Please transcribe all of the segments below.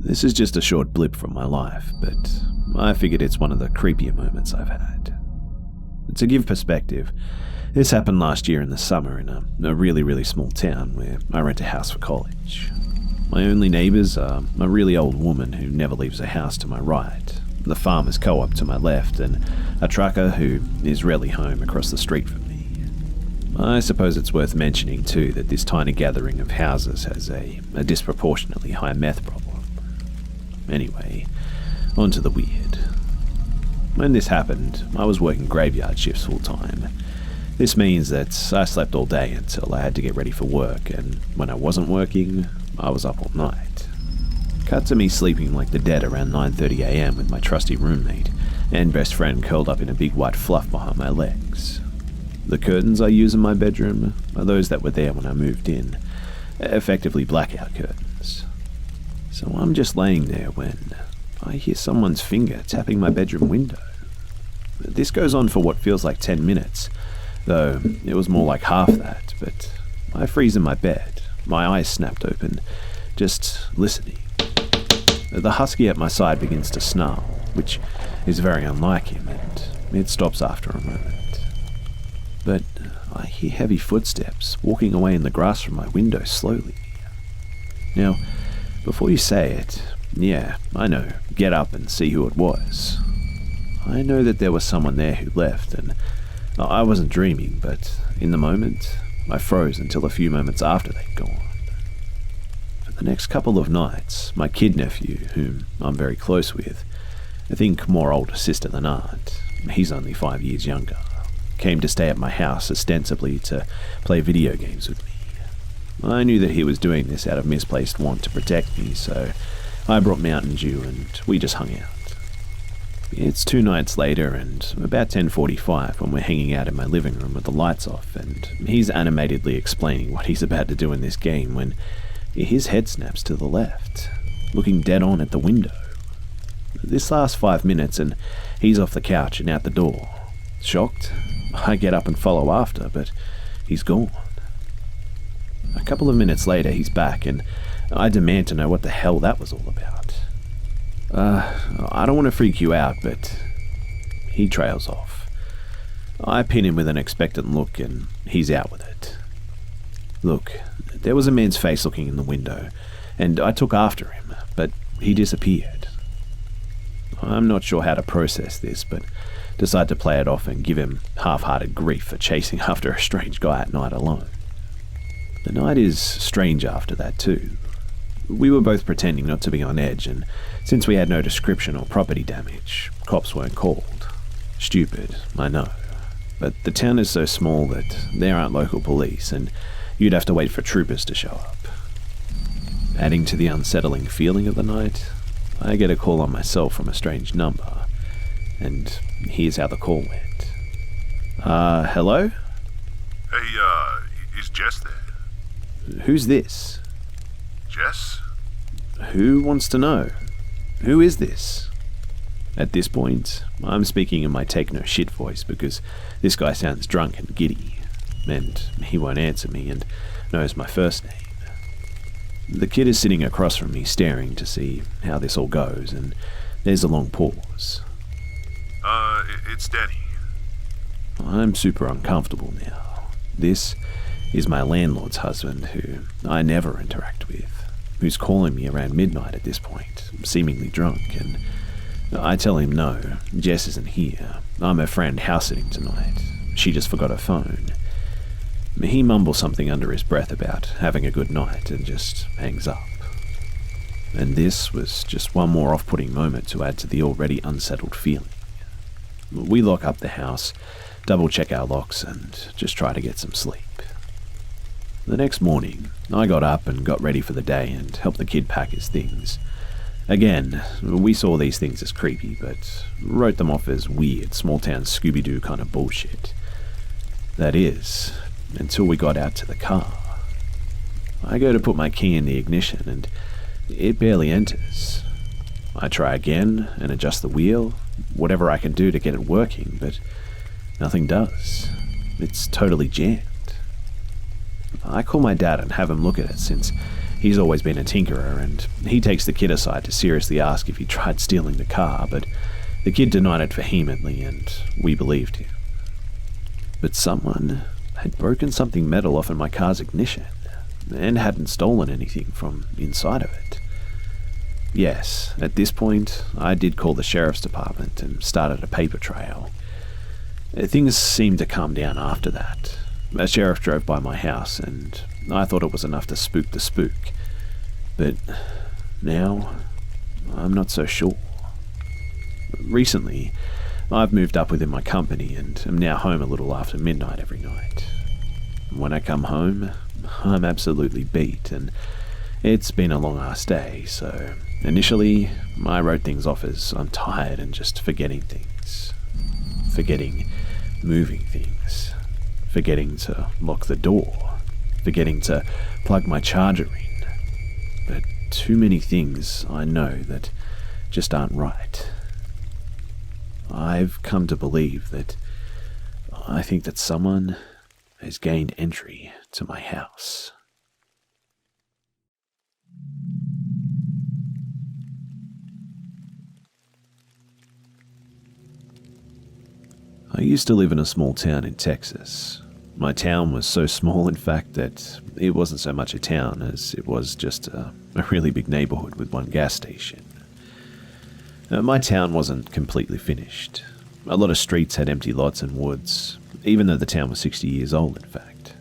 This is just a short blip from my life, but I figured it's one of the creepier moments I've had. To give perspective, this happened last year in the summer in a really small town where I rent a house for college. My only neighbours are a really old woman who never leaves her house to my right, the farmer's co-op to my left, and a trucker who is rarely home across the street from me. I suppose it's worth mentioning too that this tiny gathering of houses has a disproportionately high meth problem. Anyway, on to the weird. When this happened, I was working graveyard shifts full time. This means that I slept all day until I had to get ready for work, and when I wasn't working, I was up all night. Cut to me sleeping like the dead around 9:30 a.m. with my trusty roommate and best friend curled up in a big white fluff behind my legs. The curtains I use in my bedroom are those that were there when I moved in, effectively blackout curtains. So I'm just laying there when I hear someone's finger tapping my bedroom window. This goes on for what feels like 10 minutes, though it was more like half that, but I freeze in my bed, my eyes snapped open, just listening. The husky at my side begins to snarl, which is very unlike him, and it stops after a moment. But I hear heavy footsteps walking away in the grass from my window slowly. Now, before you say it, yeah, I know, get up and see who it was. I know that there was someone there who left, and I wasn't dreaming, but in the moment, I froze until a few moments after they'd gone. For the next couple of nights, my kid nephew, whom I'm very close with, I think more older sister than aunt, he's only 5 years younger, came to stay at my house ostensibly to play video games with me. I knew that he was doing this out of misplaced want to protect me, so I brought Mountain Dew and we just hung out. It's 2 nights later and about 10:45 when we're hanging out in my living room with the lights off, and he's animatedly explaining what he's about to do in this game when his head snaps to the left, looking dead on at the window. This lasts 5 minutes and he's off the couch and out the door. Shocked, I get up and follow after, but he's gone. A couple of minutes later, he's back, and I demand to know what the hell that was all about. I don't want to freak you out, but he trails off. I pin him with an expectant look, and he's out with it. Look, there was a man's face looking in the window, and I took after him, but he disappeared. I'm not sure how to process this, but decide to play it off and give him half-hearted grief for chasing after a strange guy at night alone. The night is strange after that too. We were both pretending not to be on edge, and since we had no description or property damage, cops weren't called. Stupid, I know. But the town is so small that there aren't local police, and you'd have to wait for troopers to show up. Adding to the unsettling feeling of the night, I get a call on my cell from a strange number, and here's how the call went. Hello? Hey, is Jess there? Who's this? Jess? Who wants to know? Who is this? At this point, I'm speaking in my take no shit voice because this guy sounds drunk and giddy, and he won't answer me and knows my first name. The kid is sitting across from me staring to see how this all goes, and there's a long pause. It's Danny. I'm super uncomfortable now. This is my landlord's husband, who I never interact with, who's calling me around midnight at this point, seemingly drunk, and I tell him no, Jess isn't here. I'm her friend house-sitting tonight. She just forgot her phone. He mumbles something under his breath about having a good night and just hangs up. And this was just one more off-putting moment to add to the already unsettled feeling. We lock up the house, double-check our locks, and just try to get some sleep. The next morning, I got up and got ready for the day and helped the kid pack his things. Again, we saw these things as creepy, but wrote them off as weird, small-town Scooby-Doo kind of bullshit. That is, until we got out to the car. I go to put my key in the ignition and it barely enters. I try again and adjust the wheel, whatever I can do to get it working, but nothing does. It's totally jammed. I call my dad and have him look at it since He's always been a tinkerer, and he takes the kid aside to seriously ask if he tried stealing the car, but the kid denied it vehemently, and we believed him. But someone had broken something metal off in my car's ignition, and hadn't stolen anything from inside of it. Yes, at this point, I did call the sheriff's department and started a paper trail. Things seemed to calm down after that. A sheriff drove by my house, and I thought it was enough to spook the spook. But now, I'm not so sure. Recently, I've moved up within my company and am now home a little after midnight every night. When I come home, I'm absolutely beat, and it's been a long-ass day, so initially, I wrote things off as I'm tired and just forgetting things. Forgetting moving things. Forgetting to lock the door. Forgetting to plug my charger in. But too many things I know that just aren't right. I've come to believe that I think that someone has gained entry to my house. I used to live in a small town in Texas. My town was so small, in fact, that it wasn't so much a town as it was just a really big neighborhood with one gas station. My town wasn't completely finished. A lot of streets had empty lots and woods, even though the town was 60 years old, in fact.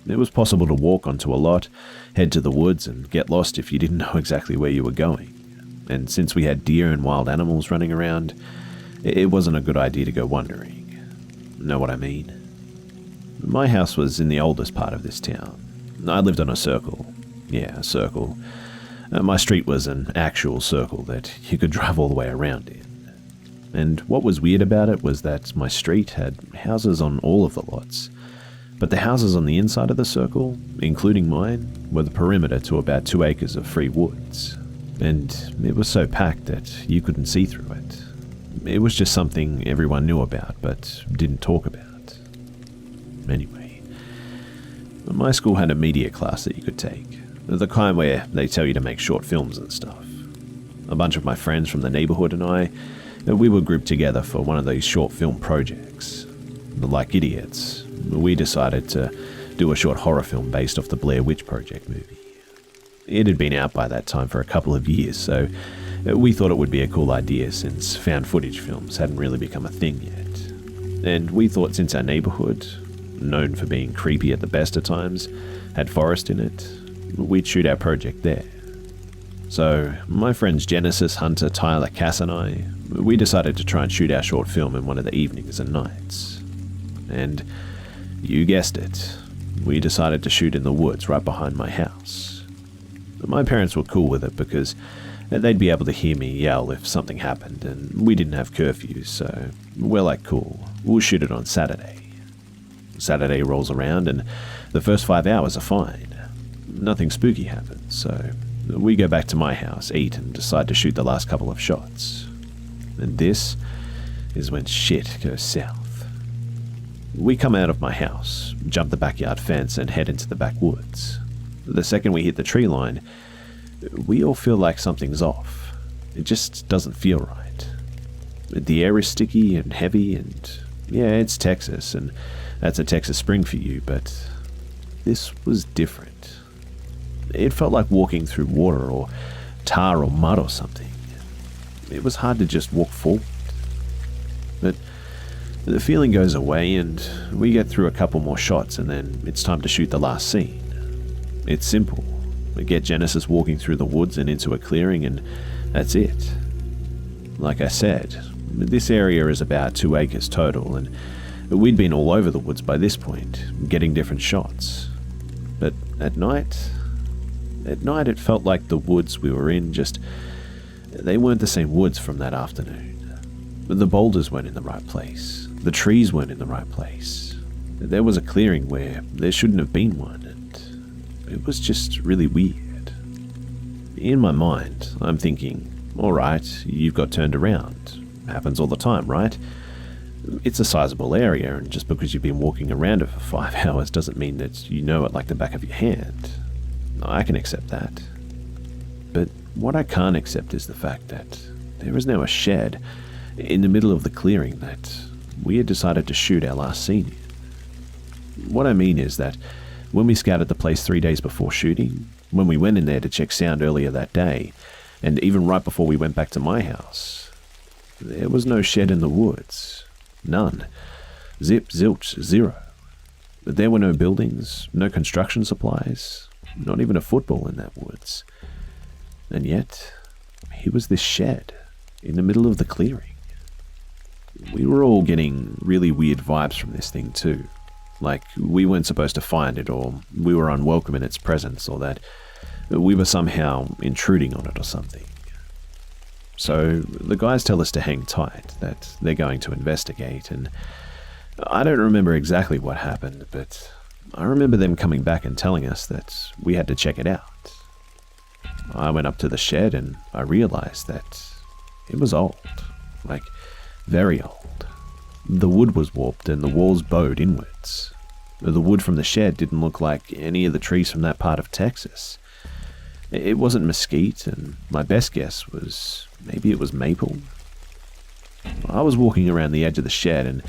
It was possible to walk onto a lot, head to the woods, and get lost if you didn't know exactly where you were going. And since we had deer and wild animals running around, it wasn't a good idea to go wandering. Know what I mean? My house was in the oldest part of this town. I lived on a circle. Yeah, a circle. My street was an actual circle that you could drive all the way around in. And what was weird about it was that my street had houses on all of the lots, but the houses on the inside of the circle, including mine, were the perimeter to about 2 acres of free woods. And it was so packed that you couldn't see through it. It was just something everyone knew about, but didn't talk about. Anyway, my school had a media class that you could take. The kind where they tell you to make short films and stuff. A bunch of my friends from the neighborhood and we were grouped together for one of these short film projects. Like idiots, we decided to do a short horror film based off the Blair Witch Project movie. It had been out by that time for a couple of years, so we thought it would be a cool idea since found footage films hadn't really become a thing yet. And we thought since our neighborhood, known for being creepy at the best of times, had forest in it, we'd shoot our project there. So, my friends Genesis, Hunter, Tyler, Cass and we decided to try and shoot our short film in one of the evenings and nights. And, you guessed it, we decided to shoot in the woods right behind my house. My parents were cool with it because they'd be able to hear me yell if something happened, and we didn't have curfews, so we're like, cool, we'll shoot it on Saturday. Saturday rolls around, and the first 5 hours are fine. Nothing spooky happens, so we go back to my house, eat, and decide to shoot the last couple of shots. And this is when shit goes south. We come out of my house, jump the backyard fence, and head into the backwoods. The second we hit the tree line, we all feel like something's off. It just doesn't feel right. The air is sticky and heavy, and yeah, it's Texas, and that's a Texas spring for you, but this was different. It felt like walking through water or tar or mud or something. It was hard to just walk forward. But the feeling goes away and we get through a couple more shots and then it's time to shoot the last scene. It's simple. We get Genesis walking through the woods and into a clearing and that's it. Like I said, this area is about 2 acres total and we'd been all over the woods by this point, getting different shots. But at night it felt like the woods we were in they weren't the same woods from that afternoon. The boulders weren't in the right place. The trees weren't in the right place. There was a clearing where there shouldn't have been one, and it was just really weird. In my mind, I'm thinking, alright, you've got turned around. Happens all the time, right? It's a sizable area, and just because you've been walking around it for 5 hours doesn't mean that you know it like the back of your hand. I can accept that. But what I can't accept is the fact that there is now a shed in the middle of the clearing that we had decided to shoot our last scene in. What I mean is that when we scouted the place 3 days before shooting, when we went in there to check sound earlier that day, and even right before we went back to my house, there was no shed in the woods. None. Zip, zilch, zero. There were no buildings, no construction supplies, not even a football in that woods. And yet, here was this shed in the middle of the clearing. We were all getting really weird vibes from this thing too. Like we weren't supposed to find it, or we were unwelcome in its presence, or that we were somehow intruding on it or something. So the guys tell us to hang tight, that they're going to investigate, and I don't remember exactly what happened, but I remember them coming back and telling us that we had to check it out. I went up to the shed and I realized that it was old, like very old. The wood was warped and the walls bowed inwards. The wood from the shed didn't look like any of the trees from that part of Texas. It wasn't mesquite, and my best guess was maybe it was maple. I was walking around the edge of the shed and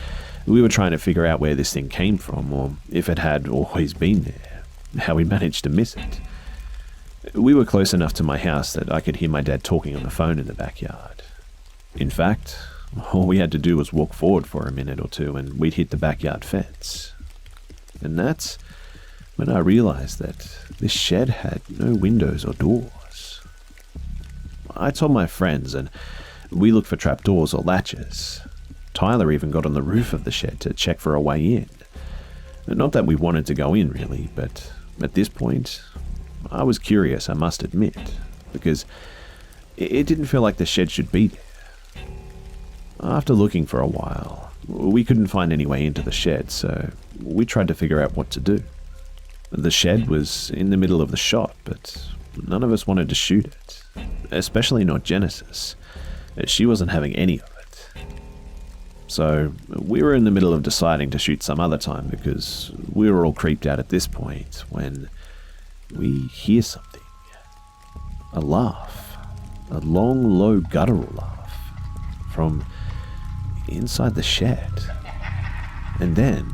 we were trying to figure out where this thing came from, or if it had always been there, how we managed to miss it. We were close enough to my house that I could hear my dad talking on the phone in the backyard. In fact, all we had to do was walk forward for a minute or two and we'd hit the backyard fence. And that's when I realized that this shed had no windows or doors. I told my friends and we looked for trapdoors or latches. Tyler even got on the roof of the shed to check for a way in. Not that we wanted to go in really, but at this point, I was curious, I must admit, because it didn't feel like the shed should be there. After looking for a while, we couldn't find any way into the shed, so we tried to figure out what to do. The shed was in the middle of the shot, but none of us wanted to shoot it, especially not Genesis. She wasn't having any of it. So we were in the middle of deciding to shoot some other time because we were all creeped out at this point when we hear something. A laugh. A long, low, guttural laugh from inside the shed. And then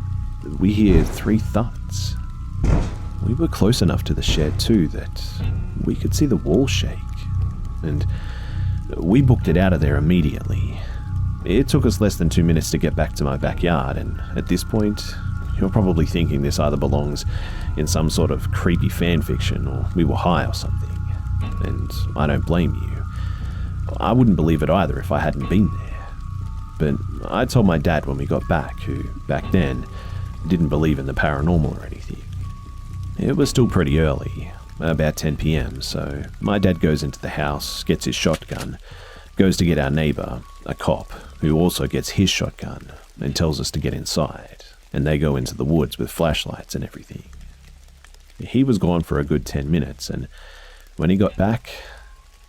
we hear 3 thuds. We were close enough to the shed too that we could see the wall shake, and we booked it out of there immediately. It took us less than 2 minutes to get back to my backyard, and at this point, you're probably thinking this either belongs in some sort of creepy fan fiction or we were high or something, and I don't blame you. I wouldn't believe it either if I hadn't been there. But I told my dad when we got back, who back then didn't believe in the paranormal or anything. It was still pretty early, about 10 p.m, so my dad goes into the house, gets his shotgun, goes to get our neighbor, a cop, who also gets his shotgun, and tells us to get inside, and they go into the woods with flashlights and everything. He was gone for a good 10 minutes, and when he got back,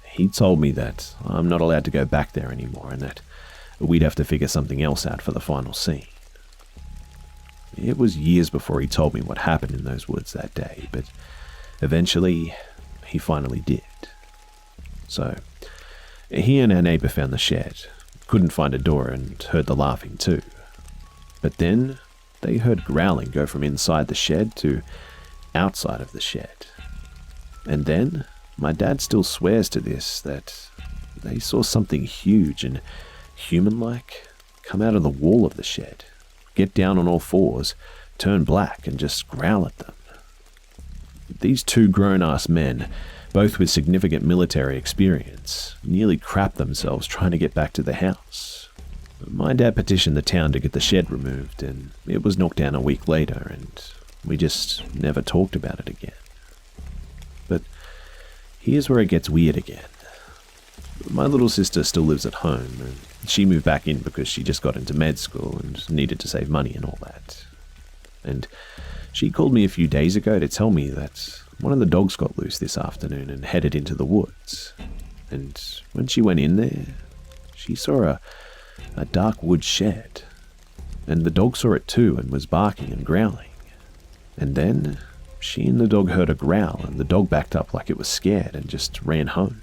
he told me that I'm not allowed to go back there anymore, and that we'd have to figure something else out for the final scene. It was years before he told me what happened in those woods that day, but eventually, he finally did. So, he and our neighbor found the shed, couldn't find a door, and heard the laughing too. But then, they heard growling go from inside the shed to outside of the shed. And then, my dad still swears to this, that they saw something huge and human-like come out of the wall of the shed, get down on all fours, turn black, and just growl at them. These 2 grown-ass men, both with significant military experience, nearly crapped themselves trying to get back to the house. My dad petitioned the town to get the shed removed, and it was knocked down a week later, and we just never talked about it again. But here's where it gets weird again. My little sister still lives at home, and she moved back in because she just got into med school and needed to save money and all that. And she called me a few days ago to tell me that one of the dogs got loose this afternoon and headed into the woods. And when she went in there, she saw a dark wood shed. And the dog saw it too and was barking and growling. And then she and the dog heard a growl, and the dog backed up like it was scared and just ran home.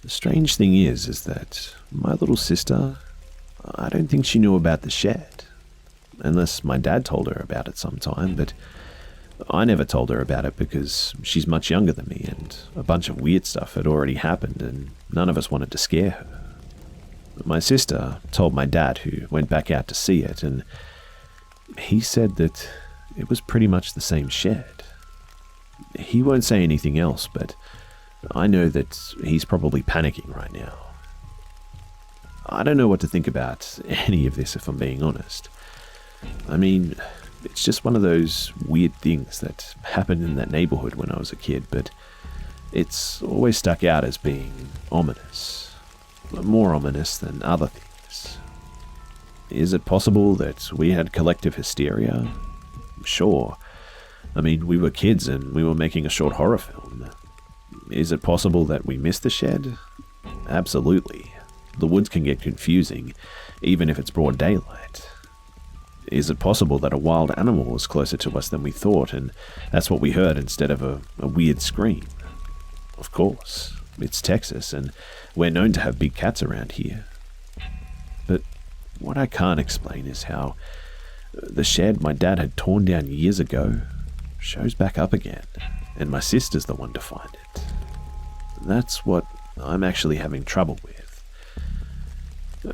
The strange thing is that my little sister, I don't think she knew about the shed, unless my dad told her about it sometime, but I never told her about it because she's much younger than me and a bunch of weird stuff had already happened and none of us wanted to scare her. My sister told my dad, who went back out to see it, and he said that it was pretty much the same shed. He won't say anything else, but I know that he's probably panicking right now. I don't know what to think about any of this, if I'm being honest. I mean, it's just one of those weird things that happened in that neighborhood when I was a kid, but it's always stuck out as being ominous. More ominous than other things. Is it possible that we had collective hysteria? Sure. I mean, we were kids and we were making a short horror film. Is it possible that we missed the shed? Absolutely. The woods can get confusing, even if it's broad daylight. Is it possible that a wild animal was closer to us than we thought, and that's what we heard instead of a weird scream? Of course. It's Texas, and we're known to have big cats around here. But what I can't explain is how the shed my dad had torn down years ago shows back up again, and my sister's the one to find it. That's what I'm actually having trouble with.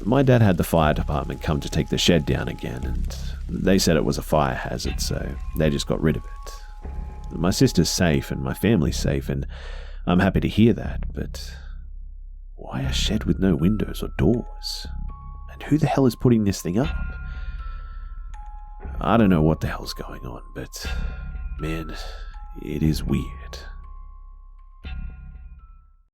My dad had the fire department come to take the shed down again, and they said it was a fire hazard, so they just got rid of it. My sister's safe and my family's safe, and I'm happy to hear that, but why a shed with no windows or doors? And who the hell is putting this thing up? I don't know what the hell's going on, but man, it is weird.